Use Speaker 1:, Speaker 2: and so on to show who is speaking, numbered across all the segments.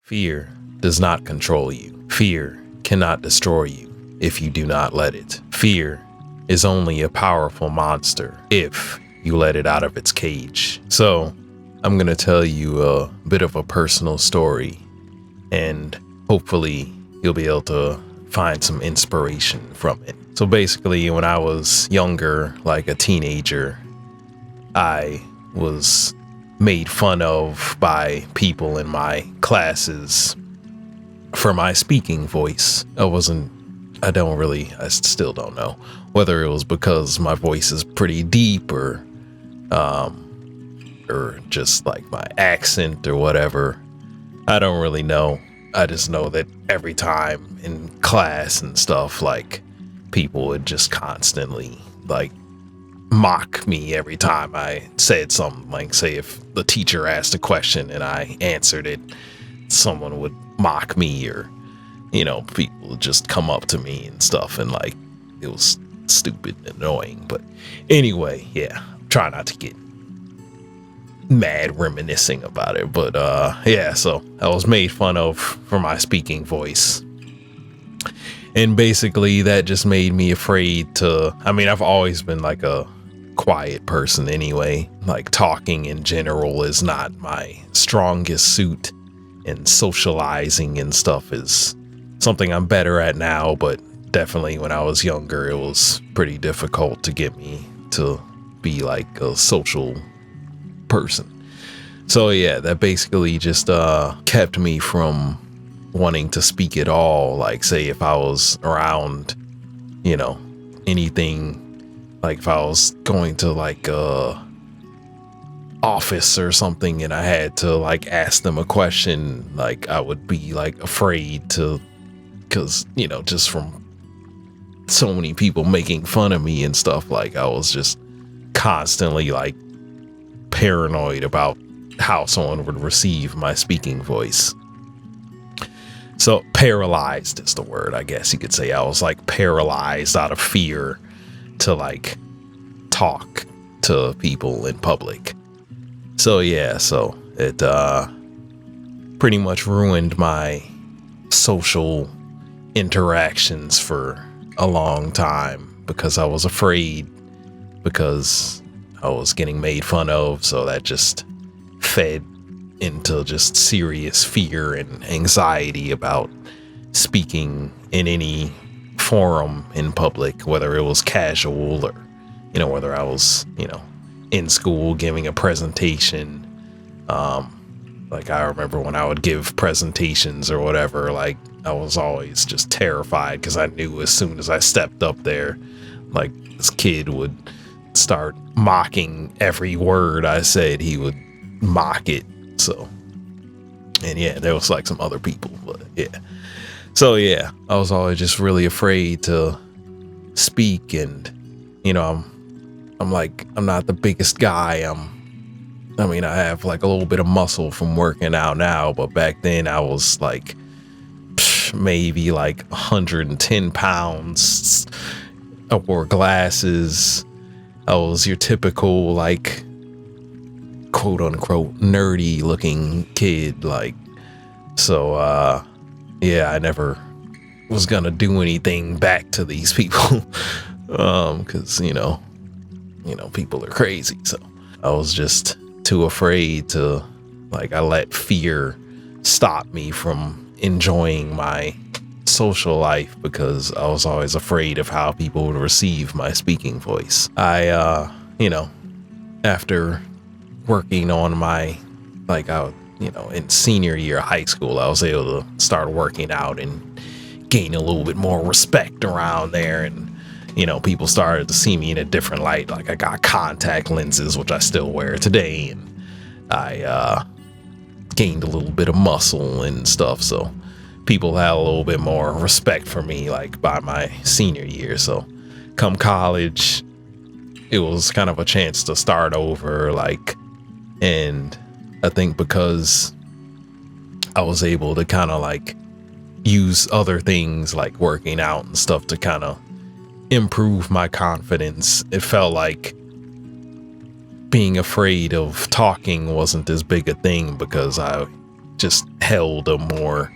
Speaker 1: Fear does not control you. Fear cannot destroy you if you do not let it. Fear is only a powerful monster if you let it out of its cage. So I'm going to tell you a bit of a personal story, and hopefully you'll be able to find some inspiration from it. So basically, when I was younger, like a teenager, I was made fun of by people in my classes for my speaking voice. I still don't know whether it was because my voice is pretty deep or just like my accent or whatever. I don't really know. I just know that every time in class and stuff, like, people would just constantly like mock me every time I said something. Like, say if the teacher asked a question and I answered it, someone would mock me, or people would just come up to me and stuff, and like, it was stupid and annoying. But anyway, yeah, try not to get mad reminiscing about it. But yeah, so I was made fun of for my speaking voice, and basically that just made me afraid to, I've always been like a quiet person anyway. Like, talking in general is not my strongest suit, and socializing and stuff is something I'm better at now, but definitely when I was younger it was pretty difficult to get me to be like a social person. So yeah, that basically just kept me from wanting to speak at all. Like, say if I was around anything, like if I was going to like office or something and I had to like ask them a question, like I would be like afraid to, because just from so many people making fun of me and stuff, like I was just constantly like paranoid about how someone would receive my speaking voice. So paralyzed is the word, I guess you could say. I was like paralyzed out of fear to like talk to people in public. So yeah, so it pretty much ruined my social interactions for a long time, because I was afraid, because I was getting made fun of. So that just fed into just serious fear and anxiety about speaking in any forum in public, whether it was casual or whether I was in school giving a presentation. Like, I remember when I would give presentations or whatever, like I was always just terrified, because I knew as soon as I stepped up there, like, this kid would start mocking every word I said. He would mock it. So, and yeah, there was like some other people, but yeah. So yeah, I was always just really afraid to speak, and I'm like, I'm not the biggest guy. I have like a little bit of muscle from working out now, but back then I was like maybe like 110 pounds. I wore glasses. I was your typical like quote unquote nerdy looking kid. Like, so yeah, I never was gonna do anything back to these people, because people are crazy. So I was just too afraid to, like, I let fear stop me from enjoying my social life, because I was always afraid of how people would receive my speaking voice. I after working on my, like, in senior year of high school, I was able to start working out and gain a little bit more respect around there, and people started to see me in a different light. Like, I got contact lenses, which I still wear today, and I gained a little bit of muscle and stuff. So people had a little bit more respect for me, like, by my senior year. So come college, it was kind of a chance to start over, like, and I think because I was able to kind of like use other things like working out and stuff to kind of improve my confidence, it felt like being afraid of talking wasn't as big a thing, because I just held a more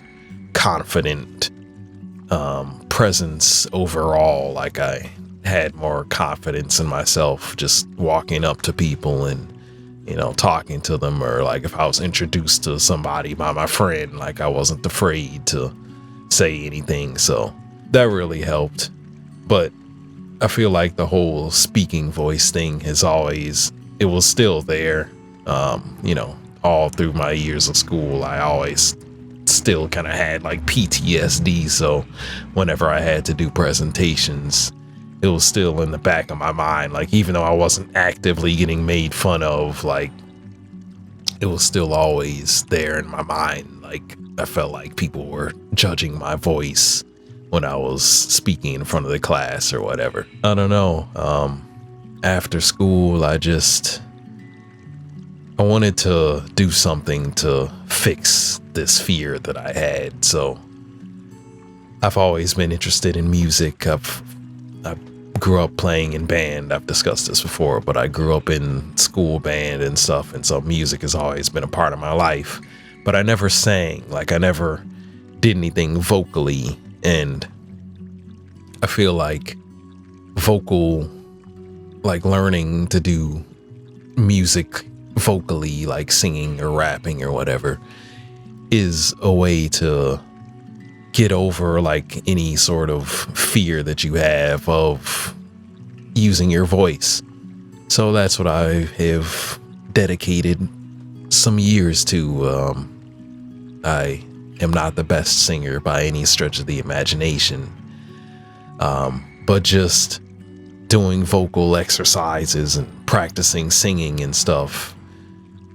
Speaker 1: confident presence overall. Like I had more confidence in myself just walking up to people and, you know, talking to them, or like if I was introduced to somebody by my friend, like I wasn't afraid to say anything. So that really helped. But I feel like the whole speaking voice thing it was still there. You know, all through my years of school, I always still kind of had like PTSD. So whenever I had to do presentations, it was still in the back of my mind. Like, even though I wasn't actively getting made fun of, like, it was still always there in my mind. Like, I felt like people were judging my voice when I was speaking in front of the class or whatever. I don't know. After school, I wanted to do something to fix this fear that I had. So I've always been interested in music. I grew up playing in band. I've discussed this before, but I grew up in school band and stuff. And so music has always been a part of my life, but I never sang. Like, I never did anything vocally. And I feel like learning to do music vocally, like singing or rapping or whatever, is a way to get over like any sort of fear that you have of using your voice. So that's what I have dedicated some years to. I am not the best singer by any stretch of the imagination, but just doing vocal exercises and practicing singing and stuff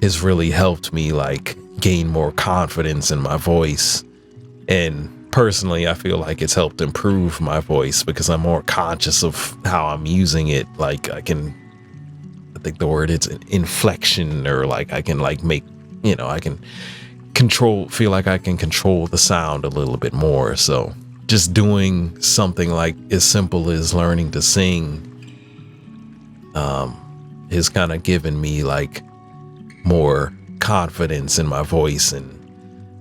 Speaker 1: has really helped me like gain more confidence in my voice. And personally, I feel like it's helped improve my voice because I'm more conscious of how I'm using it. Like, I think the word is inflection, or like I can like make, you know, I can feel like I can control the sound a little bit more. So just doing something like as simple as learning to sing has kind of given me like more confidence in my voice, and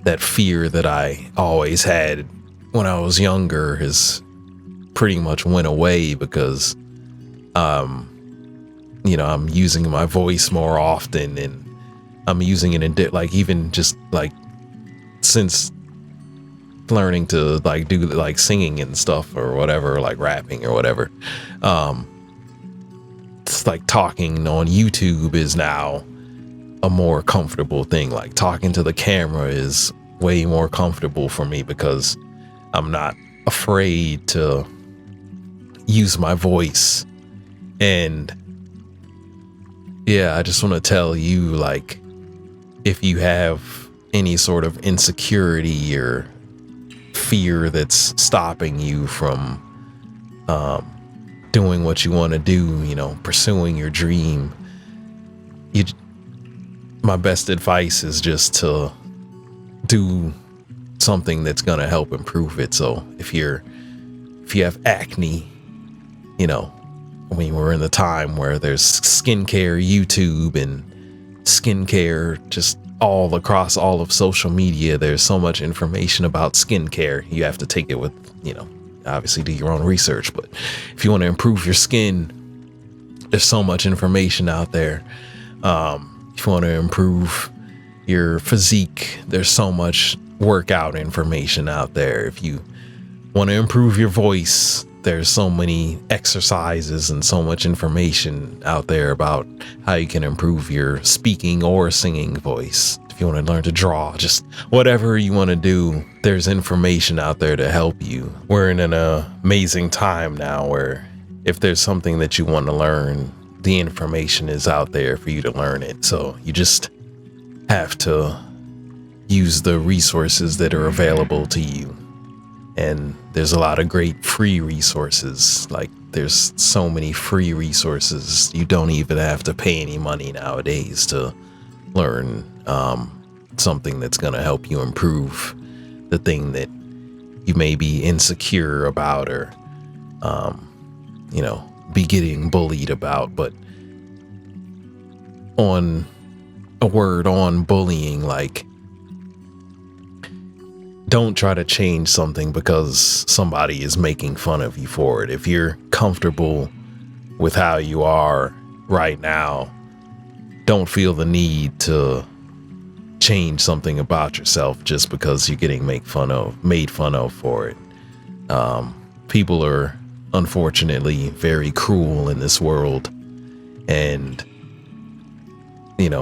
Speaker 1: that fear that I always had when I was younger has pretty much went away because, you know, I'm using my voice more often, and I'm using it in like, even just like since learning to like do like singing and stuff or whatever, like rapping or whatever. It's like talking on YouTube is now a more comfortable thing. Like, talking to the camera is way more comfortable for me because I'm not afraid to use my voice. And yeah, I just want to tell you, like, if you have any sort of insecurity or fear that's stopping you from doing what you want to do, you know, pursuing your dream, my best advice is just to do something that's going to help improve it. So if you have acne, you know, I mean, we're in the time where there's skincare YouTube and skincare just all across all of social media. There's so much information about skincare. You have to take it with, you know, obviously do your own research, but if you want to improve your skin, there's so much information out there. If you want to improve your physique, there's so much workout information out there. If you want to improve your voice, there's so many exercises and so much information out there about how you can improve your speaking or singing voice. If you want to learn to draw, just whatever you want to do, there's information out there to help you. We're in an amazing time now where if there's something that you want to learn, the information is out there for you to learn it. So you just have to use the resources that are available to you. And there's a lot of great free resources. Like, there's so many free resources. You don't even have to pay any money nowadays to learn something that's going to help you improve the thing that you may be insecure about, or you know, be getting bullied about. But on bullying, like, don't try to change something because somebody is making fun of you for it. If you're comfortable with how you are right now, don't feel the need to change something about yourself just because you're getting made fun of for it. People are unfortunately very cruel in this world, and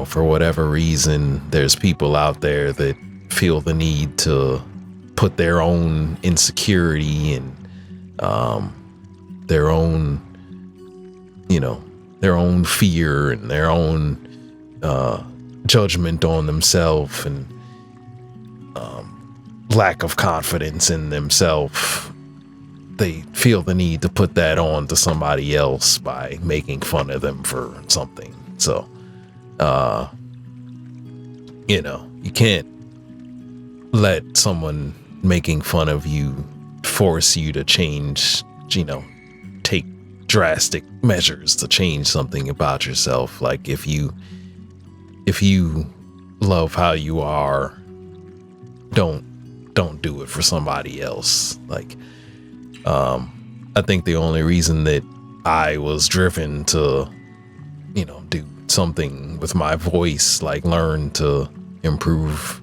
Speaker 1: for whatever reason, there's people out there that feel the need to put their own insecurity and their own fear and their own judgment on themselves and lack of confidence in themselves. They feel the need to put that on to somebody else by making fun of them for something. So you can't let someone making fun of you force you to change, take drastic measures to change something about yourself. Like if you love how you are, don't do it for somebody else. Like I think the only reason that I was driven to do something with my voice, like learn to improve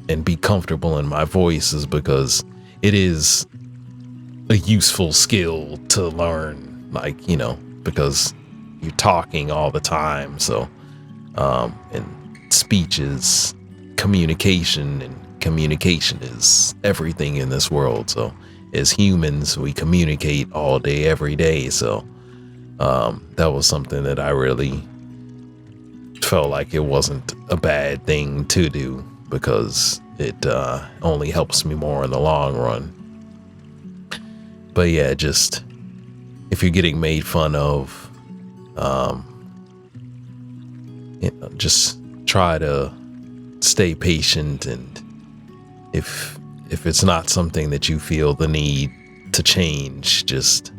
Speaker 1: and be comfortable in my voice, is because it is a useful skill to learn, because you're talking all the time. So and speech is communication, and communication is everything in this world. So as humans, we communicate all day, every day. So that was something that I really felt like it wasn't a bad thing to do, because it only helps me more in the long run. But yeah, just if you're getting made fun of, just try to stay patient, and if it's not something that you feel the need to change, just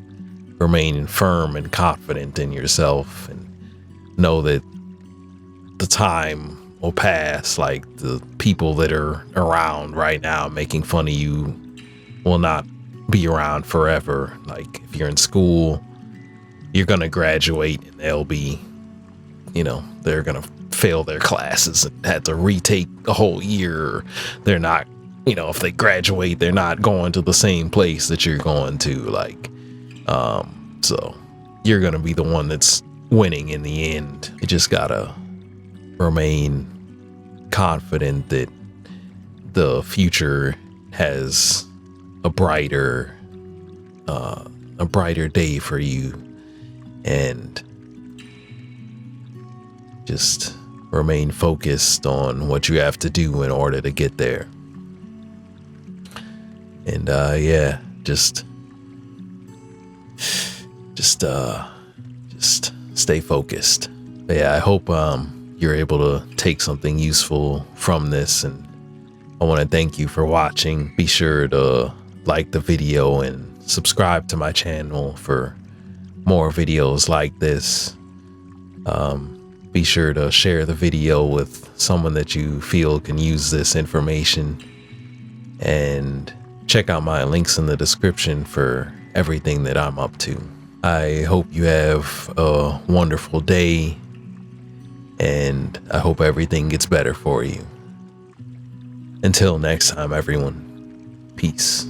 Speaker 1: remain firm and confident in yourself, and know that the time will pass. Like, the people that are around right now making fun of you will not be around forever. Like, if you're in school, you're gonna graduate, and they'll be, they're gonna fail their classes and have to retake a whole year. They're not, if they graduate, they're not going to the same place that you're going to. Like, so you're gonna be the one that's winning in the end. You just gotta remain confident that the future has a brighter day for you, and just remain focused on what you have to do in order to get there. And just stay focused. But yeah, I hope you're able to take something useful from this, and I want to thank you for watching. Be sure to like the video and subscribe to my channel for more videos like this. Be sure to share the video with someone that you feel can use this information, and check out my links in the description for everything that I'm up to. I hope you have a wonderful day, and I hope everything gets better for you. Until next time, everyone, peace.